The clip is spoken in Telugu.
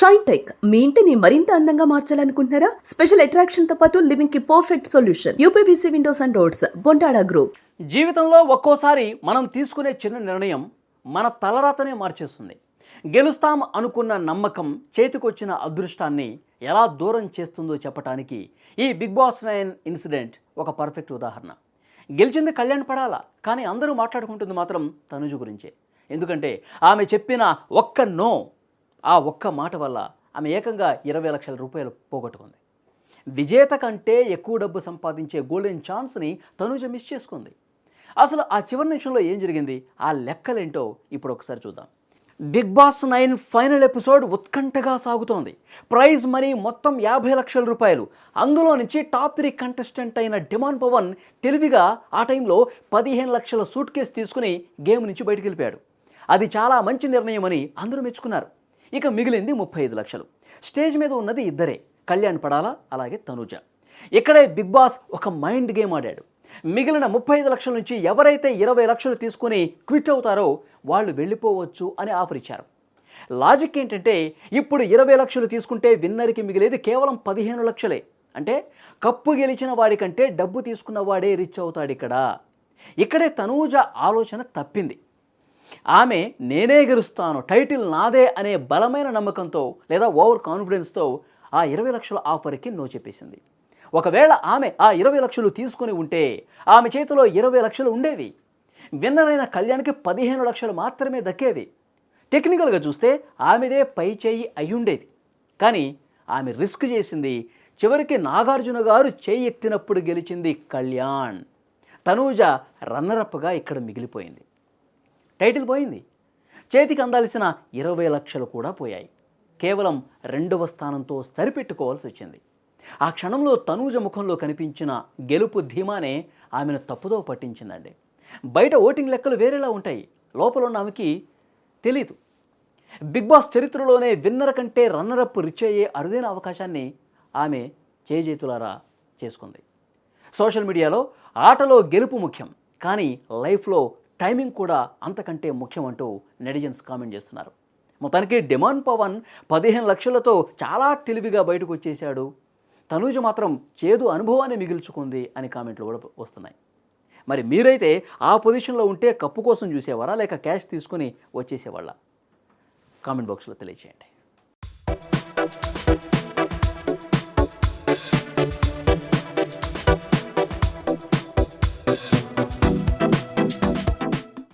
షైన్ టెక్ మీ ఇంటిని మరింత అందంగా మార్చాలనుకుంటున్నారా? స్పెషల్ అట్రాక్షన్ తో పాటు లివింగ్ కి perfect solution. UPVC windows and doors, Bontada group. జీవితంలో ఒక్కోసారి మనం తీసుకునే చిన్న నిర్ణయం మన తలరాతనే మార్చేస్తుంది. గెలుస్తాం అనుకున్న నమ్మకం చేతికొచ్చిన అదృష్టాన్ని ఎలా దూరం చేస్తుందో చెప్పడానికి ఈ బిగ్ బాస్ 9 ఇన్సిడెంట్ ఒక పర్ఫెక్ట్ ఉదాహరణ. గెలిచింది కళ్యాణ్ పడాలా, కానీ అందరూ మాట్లాడుకుంటుంది మాత్రం తనుజ గురించే. ఎందుకంటే ఆమె చెప్పిన ఒక్క నో, ఆ ఒక్క మాట వల్ల ఆమె ఏకంగా 20 లక్షల రూపాయలు పోగొట్టుకుంది. విజేత కంటే ఎక్కువ డబ్బు సంపాదించే గోల్డెన్ ఛాన్స్ని తనుజ మిస్ చేసుకుంది. అసలు ఆ చివరి నిమిషంలో ఏం జరిగింది, ఆ లెక్కలేంటో ఇప్పుడు ఒకసారి చూద్దాం. బిగ్ బాస్ 9 ఫైనల్ ఎపిసోడ్ ఉత్కంఠగా సాగుతోంది. ప్రైజ్ మనీ మొత్తం 50 లక్షల రూపాయలు. అందులో నుంచి టాప్ 3 కంటెస్టెంట్ అయిన డిమాండ్ పవన్ తెలివిగా ఆ టైంలో 15 లక్షల సూట్ కేసు తీసుకుని గేమ్ నుంచి బయటికి వెళ్ళిపోయాడు. అది చాలా మంచి నిర్ణయం అని అందరూ మెచ్చుకున్నారు. ఇక మిగిలింది 35 లక్షలు. స్టేజ్ మీద ఉన్నది ఇద్దరే, కళ్యాణ్ పడాలా అలాగే తనుజ. ఇక్కడే బిగ్ బాస్ ఒక మైండ్ గేమ్ ఆడాడు. మిగిలిన 35 లక్షల నుంచి ఎవరైతే 20 లక్షలు తీసుకుని క్విట్ అవుతారో వాళ్ళు వెళ్ళిపోవచ్చు అని ఆఫర్ ఇచ్చారు. లాజిక్ ఏంటంటే ఇప్పుడు 20 లక్షలు తీసుకుంటే విన్నర్కి మిగిలేది కేవలం 15 లక్షలే. అంటే కప్పు గెలిచిన వాడికంటే డబ్బు తీసుకున్న వాడే రిచ్ అవుతాడు. ఇక్కడే తనూజ ఆలోచన తప్పింది. ఆమె నేనే గెలుస్తాను, టైటిల్ నాదే అనే బలమైన నమ్మకంతో లేదా ఓవర్ కాన్ఫిడెన్స్తో ఆ 20 లక్షల ఆఫర్కి నో చెప్పేసింది. ఒకవేళ ఆమె ఆ 20 లక్షలు తీసుకుని ఉంటే ఆమె చేతిలో 20 లక్షలు ఉండేవి. విన్నర్ అయిన కళ్యాణ్కి 15 లక్షలు మాత్రమే దక్కేవి. టెక్నికల్గా చూస్తే ఆమెదే పై చేయి అయ్యుండేది. కానీ ఆమె రిస్క్ చేసింది. చివరికి నాగార్జున గారు చేయి ఎత్తినప్పుడు గెలిచింది కళ్యాణ్. తనూజ రన్నరప్గా ఇక్కడ మిగిలిపోయింది. టైటిల్ పోయింది. చేతికి అందాల్సిన 20 లక్షలు కూడా పోయాయి. కేవలం 2వ స్థానంతో సరిపెట్టుకోవాల్సి వచ్చింది. ఆ క్షణంలో తనూజ ముఖంలో కనిపించిన గెలుపు ధీమానే ఆమెను తప్పుదో పట్టించిందండి. బయట ఓటింగ్ లెక్కలు వేరేలా ఉంటాయి, లోపల ఉన్న ఆమెకి తెలీదు. బిగ్ బాస్ చరిత్రలోనే విన్నర్ కంటే రన్నరప్ రిచ్ అయ్యే అరుదైన అవకాశాన్ని ఆమె చేజేతులారా చేసుకుంది. సోషల్ మీడియాలో ఆటలో గెలుపు ముఖ్యం, కానీ లైఫ్లో టైమింగ్ కూడా అంతకంటే ముఖ్యం అంటూ నెటిజన్స్ కామెంట్ చేస్తున్నారు. మొత్తానికి డిమాండ్ పవన్ 15 లక్షలతో చాలా తెలివిగా బయటకు వచ్చేశాడు. తనూజ మాత్రం చేదు అనుభవాన్ని మిగిల్చుకుంది అని కామెంట్లు కూడా వస్తున్నాయి. మరి మీరైతే ఆ పొజిషన్లో ఉంటే కప్పు కోసం చూసేవారా, లేక క్యాష్ తీసుకుని వచ్చేసేవాళ్ళ? కామెంట్ బాక్స్లో తెలియజేయండి.